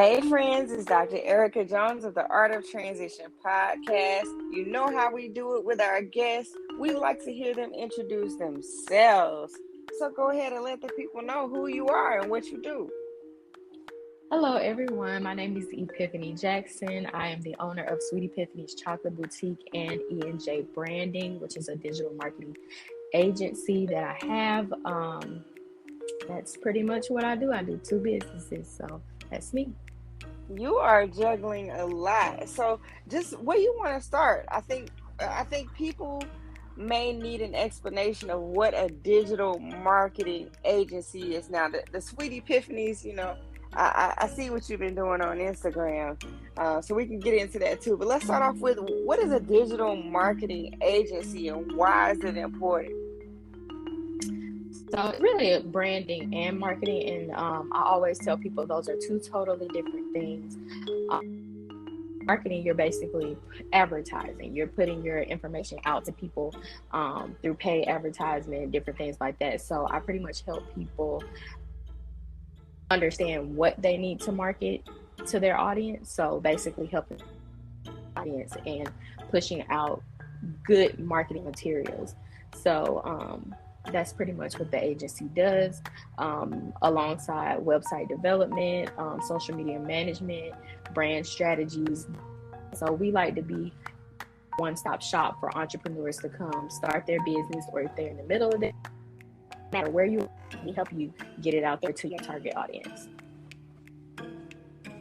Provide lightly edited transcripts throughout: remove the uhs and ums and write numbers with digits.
Hey friends, it's Dr. Erica Jones of the Art of Transition podcast. You know how we do it with our guests. We like to hear them introduce themselves. So go ahead and let the people know who you are and what you do. Hello everyone, my name is Epiphany Jackson. I am the owner of Sweet Epiphany's Chocolate Boutique and E&J Branding, which is a digital marketing agency that I have. That's pretty much what I do. I do 2 businesses, so that's me. You are juggling a lot. So just where you want to start? I think people may need an explanation of what a digital marketing agency is now. The Sweet Epiphanies, I see what you've been doing on Instagram, so we can get into that too. But let's start off with, what is a digital marketing agency and why is it important? So it's really branding and marketing, and I always tell people those are 2 totally different things. Marketing, you're basically advertising. You're putting your information out to people through paid advertisement, different things like that. So I pretty much help people understand what they need to market to their audience. So basically helping the audience and pushing out good marketing materials. So that's pretty much what the agency does, alongside website development, social media management, brand strategies. So we like to be one-stop shop for entrepreneurs to come start their business, or if they're in the middle of it, no matter where you are, we help you get it out there to your target audience.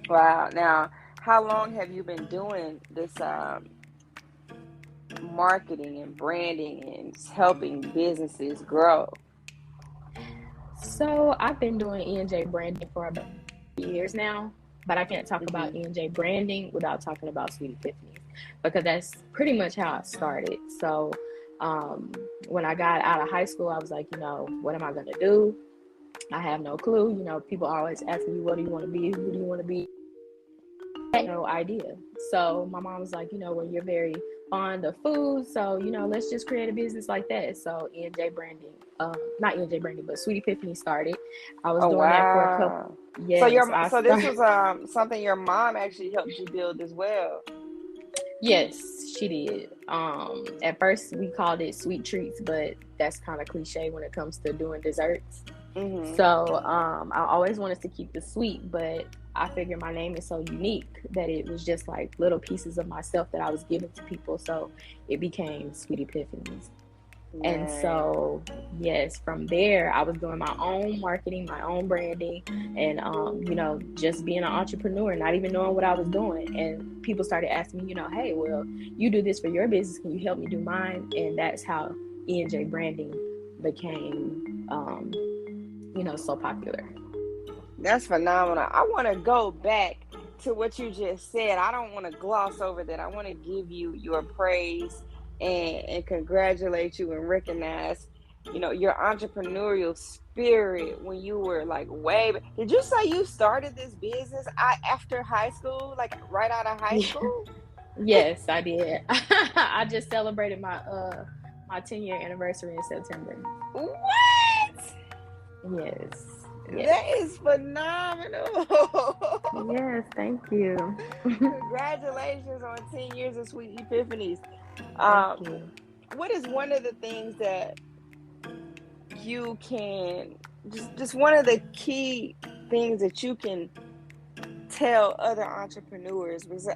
Wow. Now, how long have you been doing this marketing and branding and helping businesses grow? So I've been doing E&J branding for about years now, but I can't talk about E&J branding without talking about Sweet Epiphany, because that's pretty much how I started. So when I got out of high school, I was like, what am I going to do? I have no clue. People always asking me, what do you want to be? Who do you want to be? I had no idea. So my mom was like, well, you're very fond of food, so let's just create a business like that. So E&J branding, not E&J branding, but Sweet Epiphany started. I was doing that for a couple. Yes. So this was something your mom actually helped you build as well. Yes, she did. At first we called it Sweet Treats, but that's kind of cliche when it comes to doing desserts. So I always wanted to keep the sweet, but I figured my name is so unique that it was just like little pieces of myself that I was giving to people. So it became Sweet Epiphanies. Nice. And so, yes, from there, I was doing my own marketing, my own branding, and, just being an entrepreneur, not even knowing what I was doing. And people started asking me, hey, well, you do this for your business. Can you help me do mine? And that's how E&J branding became, so popular. That's phenomenal. I want to go back to what you just said. I don't want to gloss over that. I want to give you your praise and congratulate you and recognize, your entrepreneurial spirit when you were like did you say you started this business after high school, like right out of high school? Yes, I did. I just celebrated my 10-year anniversary in September. What? Yes. That is phenomenal. Yes, thank you. Congratulations on 10 years of Sweet Epiphanies. Thank you. What is one of the things that you can, just one of the key things that you can tell other entrepreneurs? Because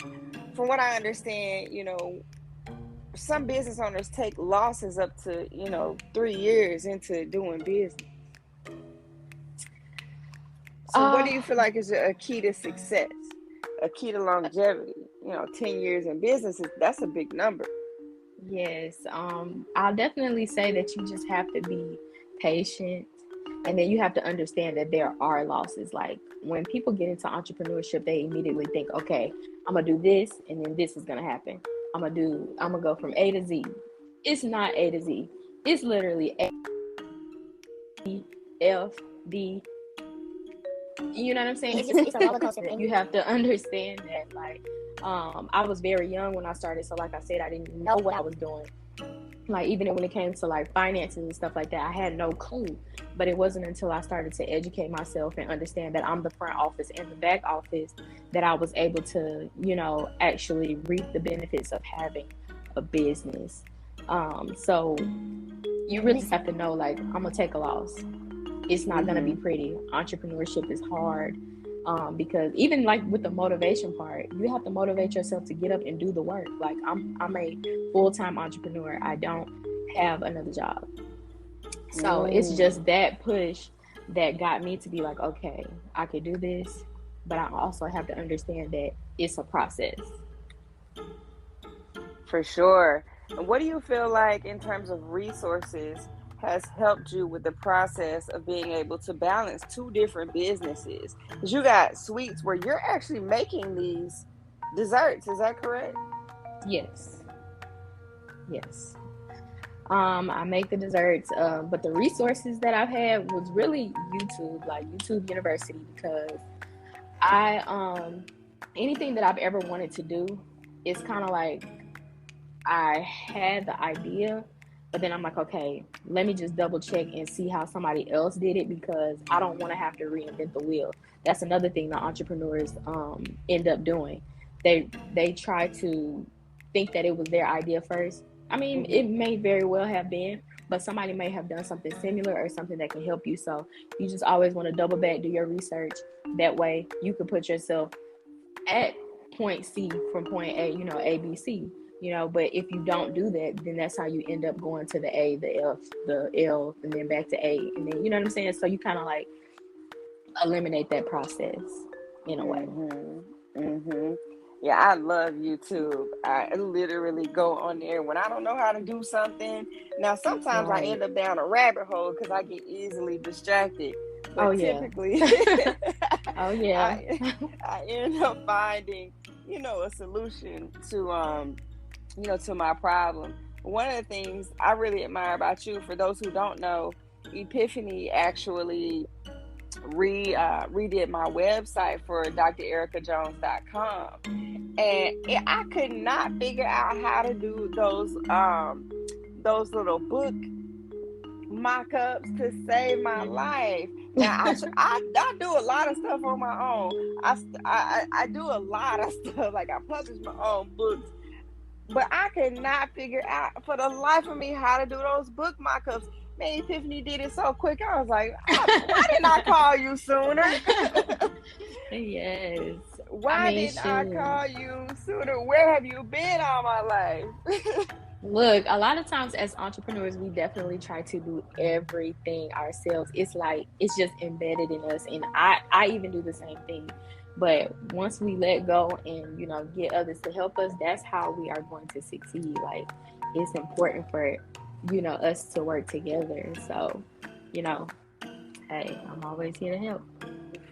from what I understand, some business owners take losses up to, 3 years into doing business. So what do you feel like is a key to success, a key to longevity? 10 years in business, that's a big number. Yes. I'll definitely say that you just have to be patient, and then you have to understand that there are losses. Like when people get into entrepreneurship, they immediately think, okay, I'm going to do this, and then this is going to happen. I'm going to go from A to Z. It's not A to Z. It's literally A, B, F, D. You know what I'm saying? It's a roller coaster. You have to understand that, like, I was very young when I started. So like I said, I didn't know what I was doing. Like, even when it came to like finances and stuff like that, I had no clue. But it wasn't until I started to educate myself and understand that I'm the front office and the back office that I was able to, actually reap the benefits of having a business. So you really just have to know, like, I'm gonna take a loss. It's not gonna be pretty. Entrepreneurship is hard. Because even like with the motivation part, you have to motivate yourself to get up and do the work. Like, I'm a full-time entrepreneur. I don't have another job. So it's just that push that got me to be like, okay, I could do this, but I also have to understand that it's a process. For sure. And what do you feel like in terms of resources has helped you with the process of being able to balance two different businesses? Because you got sweets where you're actually making these desserts, is that correct? Yes. Yes. I make the desserts, but the resources that I've had was really YouTube, like YouTube University, because I anything that I've ever wanted to do, it's kind of like I had the idea, but then I'm like, okay, let me just double check and see how somebody else did it, because I don't want to have to reinvent the wheel. That's another thing that entrepreneurs end up doing. They try to think that it was their idea first. I mean, it may very well have been, but somebody may have done something similar or something that can help you. So you just always want to double back, do your research. That way you could put yourself at point C from point A, A, B, C, but if you don't do that, then that's how you end up going to the A, the F, the L, and then back to A. And then, you know what I'm saying? So you kind of like eliminate that process in a way. Yeah, I love YouTube. I literally go on there when I don't know how to do something. Now, sometimes I end up down a rabbit hole because I get easily distracted. But typically, oh yeah, I end up finding, a solution to, to my problem. One of the things I really admire about you, for those who don't know, Epiphany actually redid my website for drericajones.com, and I could not figure out how to do those little book mock-ups to save my life. Now I do a lot of stuff on my own. I do a lot of stuff, like I publish my own books, but I could not figure out for the life of me how to do those book mock-ups. Man, Epiphany did it so quick. I was like, why didn't I call you sooner? Yes. Why didn't I call you sooner? Where have you been all my life? Look, a lot of times as entrepreneurs, we definitely try to do everything ourselves. It's like, it's just embedded in us. And I even do the same thing. But once we let go and, get others to help us, that's how we are going to succeed. Like, it's important for, us to work together. So, hey, I'm always here to help.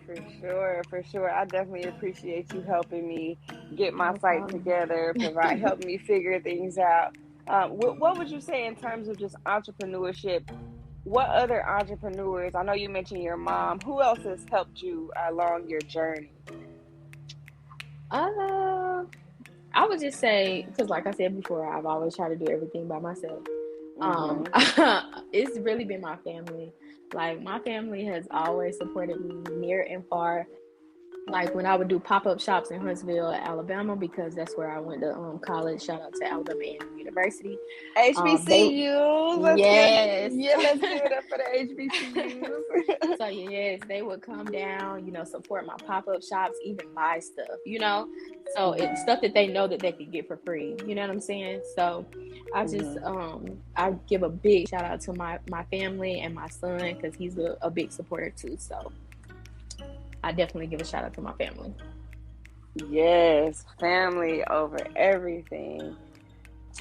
For sure. I definitely appreciate you helping me get my site together, help me figure things out. What would you say in terms of just entrepreneurship? What other entrepreneurs, I know you mentioned your mom, who else has helped you along your journey? I would just say, because like I said before, I've always tried to do everything by myself. It's really been my family. Like, my family has always supported me near and far. Like, when I would do pop-up shops in Huntsville, Alabama, because that's where I went to college. Shout out to Alabama A&M University. HBCUs. Yes. Let's give it up for the HBCUs. So, yes, they would come down, support my pop-up shops, even buy stuff, So, it's stuff that they know that they could get for free. You know what I'm saying? So, I just, I give a big shout out to my family and my son, because he's a big supporter too. So, I definitely give a shout out to my family. Yes, family over everything.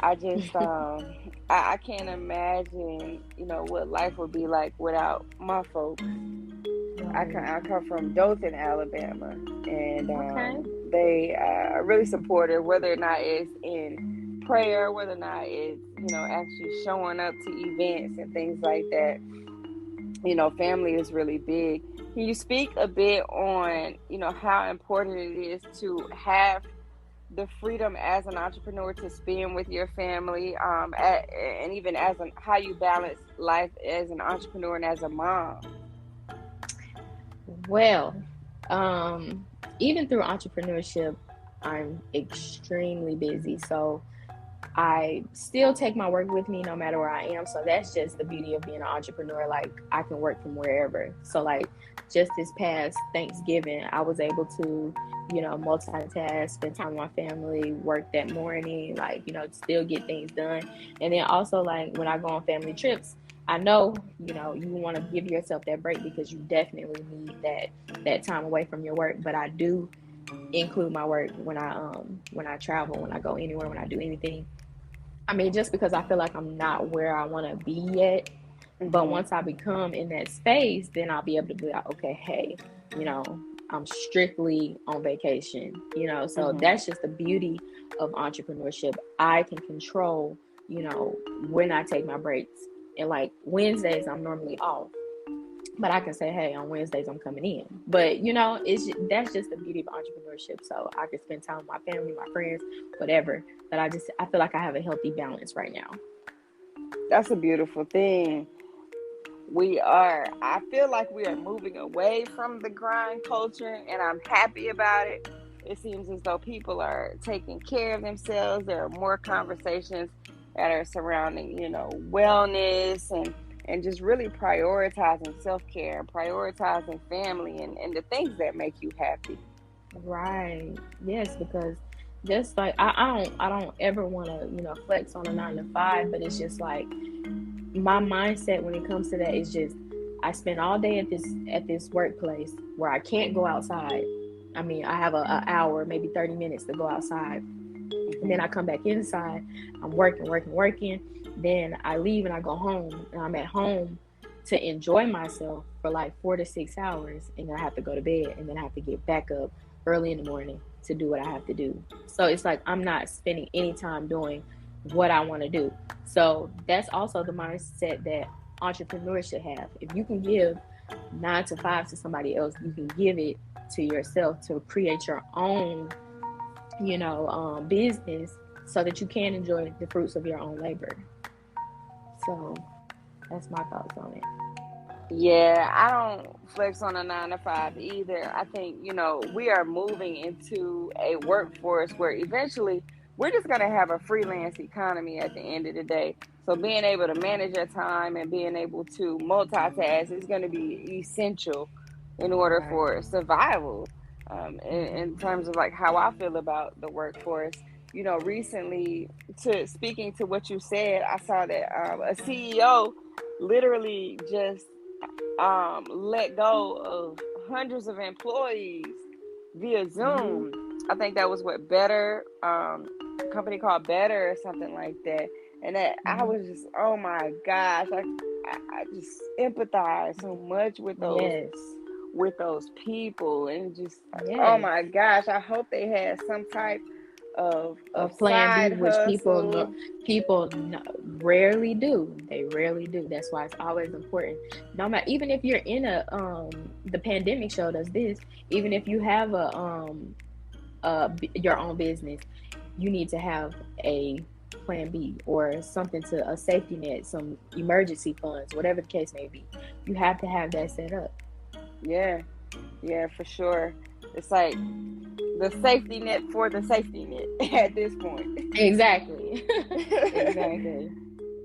I just I can't imagine, what life would be like without my folks. I come from Dothan, Alabama, and they are really supportive, whether or not it's in prayer, whether or not it's, actually showing up to events and things like that. Family is really big. Can you speak a bit on, how important it is to have the freedom as an entrepreneur to spend with your family, and even how you balance life as an entrepreneur and as a mom? Well, even through entrepreneurship, I'm extremely busy. So I still take my work with me no matter where I am. So that's just the beauty of being an entrepreneur. Like, I can work from wherever. So like just this past Thanksgiving, I was able to, multitask, spend time with my family, work that morning, like, still get things done. And then also, like, when I go on family trips, I know, you want to give yourself that break because you definitely need that time away from your work. But I do include my work when I travel, when I go anywhere, when I do anything. I mean, just because I feel like I'm not where I want to be yet. But once I become in that space, then I'll be able to be like, okay, hey, I'm strictly on vacation, so that's just the beauty of entrepreneurship. I can control, when I take my breaks. And like Wednesdays, I'm normally off. But I can say, hey, on Wednesdays I'm coming in. But that's just the beauty of entrepreneurship. So I can spend time with my family, my friends, whatever. But I feel like I have a healthy balance right now. That's a beautiful thing. I feel like we are moving away from the grind culture, and I'm happy about it. It seems as though people are taking care of themselves. There are more conversations that are surrounding, wellness and just really prioritizing self-care, prioritizing family and the things that make you happy. Right. Yes, because just like I don't ever want to, flex on a 9 to 5, but it's just like my mindset when it comes to that is just I spend all day at this workplace where I can't go outside. I mean, I have an hour, maybe 30 minutes to go outside. And then I come back inside. I'm working. Then I leave and I go home. And I'm at home to enjoy myself for like 4 to 6 hours. And then I have to go to bed. And then I have to get back up early in the morning to do what I have to do. So it's like I'm not spending any time doing what I want to do. So that's also the mindset that entrepreneurs should have. If you can give 9 to 5 to somebody else, you can give it to yourself to create your own business so that you can enjoy the fruits of your own labor. So that's my thoughts on it. Yeah, I don't flex on a 9 to 5 either. I think, we are moving into a workforce where eventually we're just going to have a freelance economy at the end of the day. So being able to manage your time and being able to multitask is going to be essential in order for survival. In terms of like how I feel about the workforce, recently, speaking to what you said, I saw that a CEO literally just let go of hundreds of employees via Zoom. I think that was what Better, a company called Better or something like that. And that I was just, oh my gosh, I just empathize so much with those people, and just oh my gosh, I hope they had some type of plan B, which hustle. people rarely do. They rarely do. That's why it's always important. No matter, even if you're in the pandemic showed us this. Even if you have your own business, you need to have a plan B or something, to a safety net, some emergency funds, whatever the case may be. You have to have that set up. Yeah, for sure. It's like the safety net for the safety net at this point. Exactly.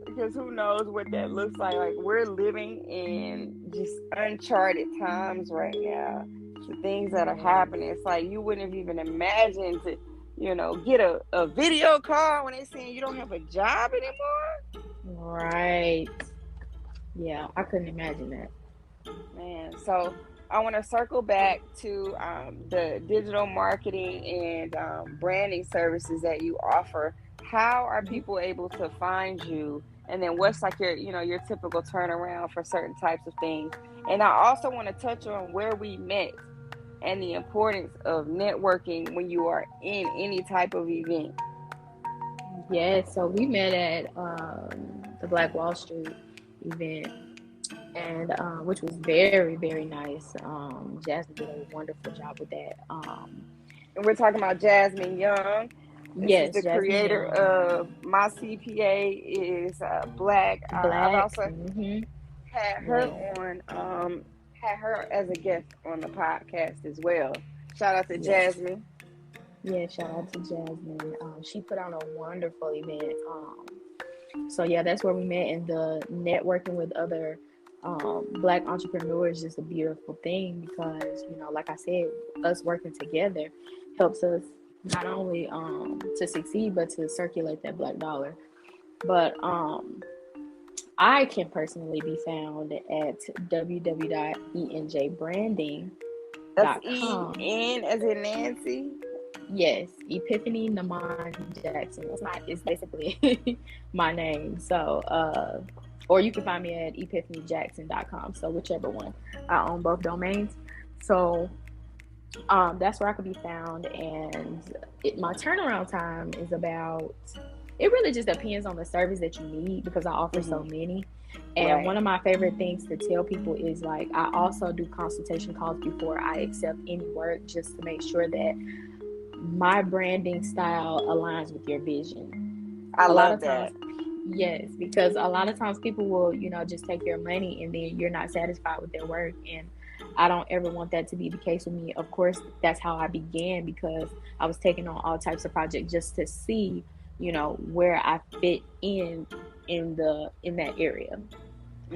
Because who knows what that looks like. Like, we're living in just uncharted times right now. The things that are happening, it's like you wouldn't have even imagined to, get a video call when they're saying you don't have a job anymore. Right. Yeah, I couldn't imagine that. Man, so I want to circle back to the digital marketing and branding services that you offer. How are people able to find you? And then what's like your typical turnaround for certain types of things? And I also want to touch on where we met and the importance of networking when you are in any type of event. Yeah, so we met at the Black Wall Street event, and which was very, very nice. Jasmine did a wonderful job with that. And we're talking about Jasmine Young. This is Yes, the Jasmine creator Young. of My CPA is Black. I've Black. also had her Yeah. on, had her as a guest on the podcast as well. Shout out to Yes. Jasmine. Yeah, shout out to Jasmine. She put on a wonderful event. So yeah, that's where we met, and the networking with other Black entrepreneurs is a beautiful thing because like I said, us working together helps us not only to succeed but to circulate that Black dollar. But I can personally be found at That's www.enjbranding.com. E-N as in Nancy. Yes, Epiphany Jackson. It's basically my name. So, or you can find me at epiphanyjackson.com. So whichever one. I own both domains. So, that's where I could be found. And my turnaround time is about, it really just depends on the service that you need because I offer so many. And one of my favorite things to tell people is like, I also do consultation calls before I accept any work just to make sure that my branding style aligns with your vision. I A lot love of times, that. yes, because a lot of times people will, just take your money and then you're not satisfied with their work. And I don't ever want that to be the case with me. Of course, that's how I began because I was taking on all types of projects just to see, where I fit in that area.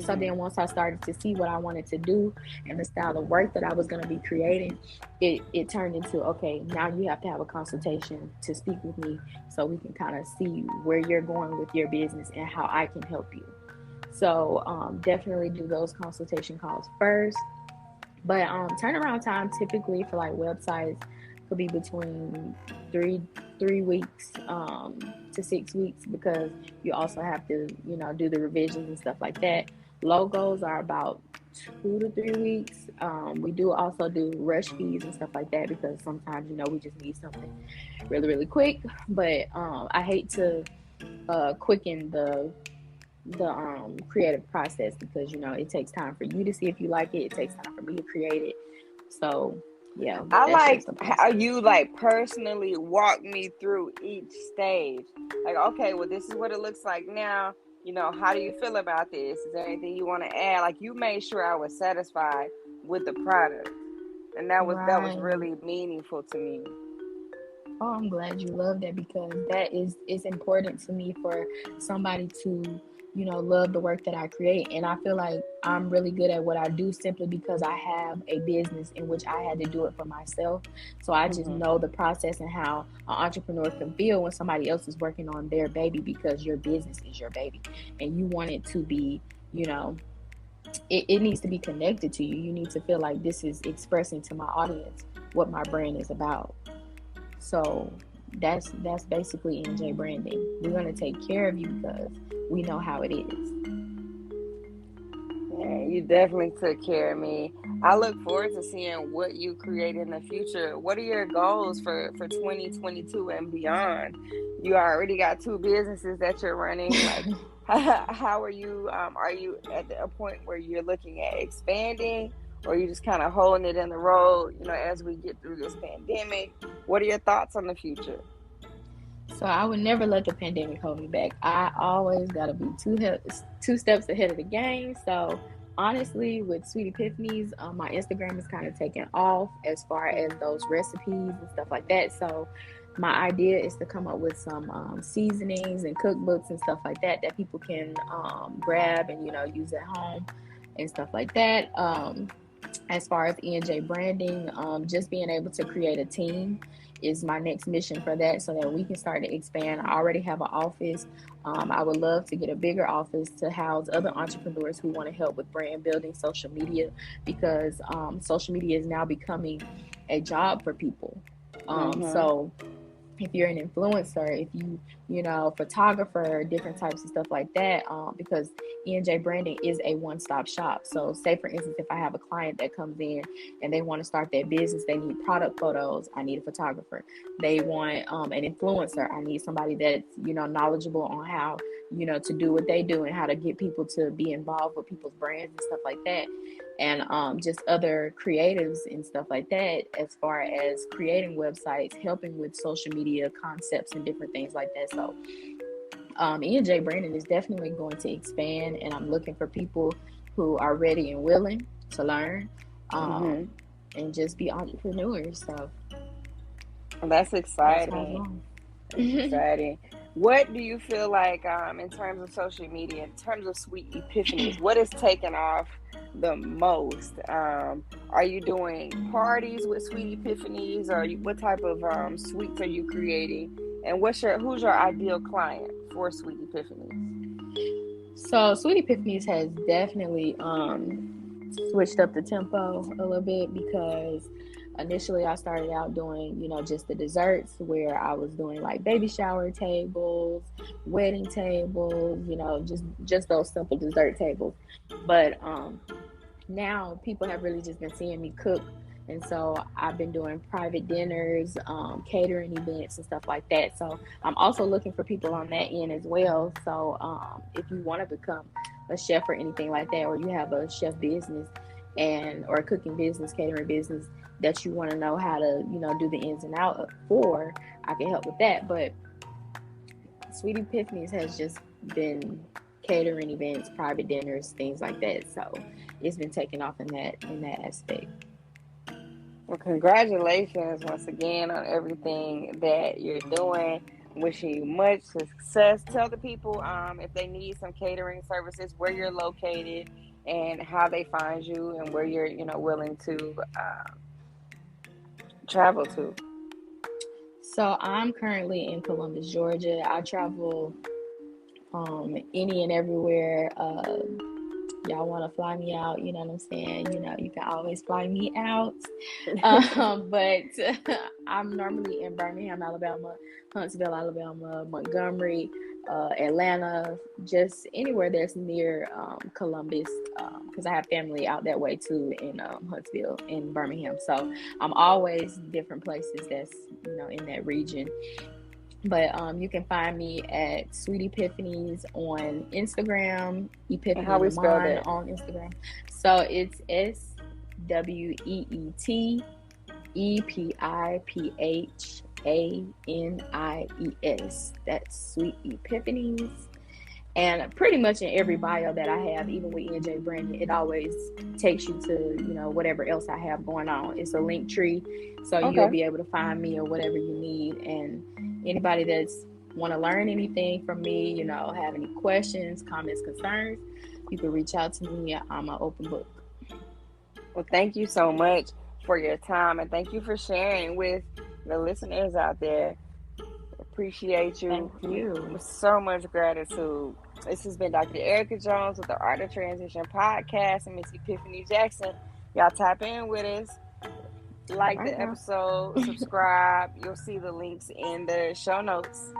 So then once I started to see what I wanted to do and the style of work that I was going to be creating, it turned into, okay, now you have to have a consultation to speak with me so we can kind of see where you're going with your business and how I can help you. So definitely do those consultation calls first. But turnaround time typically for like websites could be between three weeks to 6 weeks because you also have to do the revisions and stuff like that. Logos are about 2 to 3 weeks. We do also do rush fees and stuff like that because sometimes we just need something really really quick. But I hate to quicken the creative process because it takes time for you to see if you like it. It takes time for me to create it. So yeah, I that's like just the how process. you like personally walk me through each stage. Like, okay, well, this is what it looks like now. How do you feel about this? Is there anything you want to add? Like, you made sure I was satisfied with the product, and that was Right. really meaningful to me. Oh, I'm glad you love that because that is important to me for somebody to, love the work that I create. And I feel like I'm really good at what I do simply because I have a business in which I had to do it for myself. So I just know the process and how an entrepreneur can feel when somebody else is working on their baby because your business is your baby and you want it to be, it needs to be connected to you. You need to feel like this is expressing to my audience what my brand is about. So that's basically NJ branding. We're gonna take care of you because we know how it is. Yeah, you definitely took care of me. I look forward to seeing what you create in the future. What are your goals for 2022 and beyond? You already got two businesses that you're running. Like, how are you? Are you at a point where you're looking at expanding, or are you just kind of holding it in the road? As we get through this pandemic, what are your thoughts on the future? So I would never let the pandemic hold me back. I always gotta be two steps ahead of the game. So honestly, with Sweet Epiphanies, my Instagram is kind of taken off as far as those recipes and stuff like that. So my idea is to come up with some seasonings and cookbooks and stuff like that people can grab and use at home and stuff like that. As far as ENJ branding, just being able to create a team is my next mission for that so that we can start to expand. I already have an office. I would love to get a bigger office to house other entrepreneurs who want to help with brand building, social media, because social media is now becoming a job for people. So if you're an influencer, if photographer, different types of stuff like that, because ENJ branding is a one-stop shop. So say for instance, if I have a client that comes in and they want to start their business, they need product photos, I need a photographer. They want an influencer, I need somebody that's knowledgeable on how to do what they do and how to get people to be involved with people's brands and stuff like that. And just other creatives and stuff like that, as far as creating websites, helping with social media concepts and different things like that. So E&J Branding is definitely going to expand, and I'm looking for people who are ready and willing to learn and just be entrepreneurs. So that's exciting. That's exciting. What do you feel like in terms of social media, in terms of Sweet Epiphanies, what is taking off the most? Are you doing parties with Sweet Epiphanies, or what type of sweets are you creating? And who's your ideal client for Sweet Epiphanies? So Sweet Epiphanies has definitely switched up the tempo a little bit, because initially I started out doing, just the desserts, where I was doing like baby shower tables, wedding tables, just those simple dessert tables. But now people have really just been seeing me cook. And so I've been doing private dinners, catering events and stuff like that. So I'm also looking for people on that end as well. So if you want to become a chef or anything like that, or you have a chef business or a cooking business, catering business that you want to know how to, do the ins and outs for, I can help with that. But Sweet Epiphanies has just been catering events, private dinners, things like that. So it's been taking off in that aspect. Well, congratulations once again on everything that you're doing. Wishing you much success. Tell the people if they need some catering services, where you're located and how they find you, and where you're willing to travel to. So I'm currently in Columbus, Georgia. I travel any and everywhere. Y'all want to fly me out, you know what I'm saying? You can always fly me out. But I'm normally in Birmingham, Alabama, Huntsville, Alabama, Montgomery, Atlanta, just anywhere that's near Columbus, because I have family out that way too, in Huntsville and Birmingham. So I'm always different places that's, in that region. But you can find me at Sweet Epiphanies on Instagram, Epiphany how we spell that on Instagram. So it's SweetEpiphanies. That's Sweet Epiphanies. And pretty much in every bio that I have, even with E&J Branding, it always takes you to, whatever else I have going on. It's a link tree. So you'll be able to find me or whatever you need. And anybody that's want to learn anything from me, have any questions, comments, concerns, you can reach out to me. I'm an open book. Well, thank you so much for your time, and thank you for sharing with the listeners out there. Appreciate you. Thank you. With so much gratitude. This has been Dr. Erica Jones with the Art of Transition podcast and Miss Epiphany Jackson. Y'all tap in with us. Like the episode, subscribe. You'll see the links in the show notes.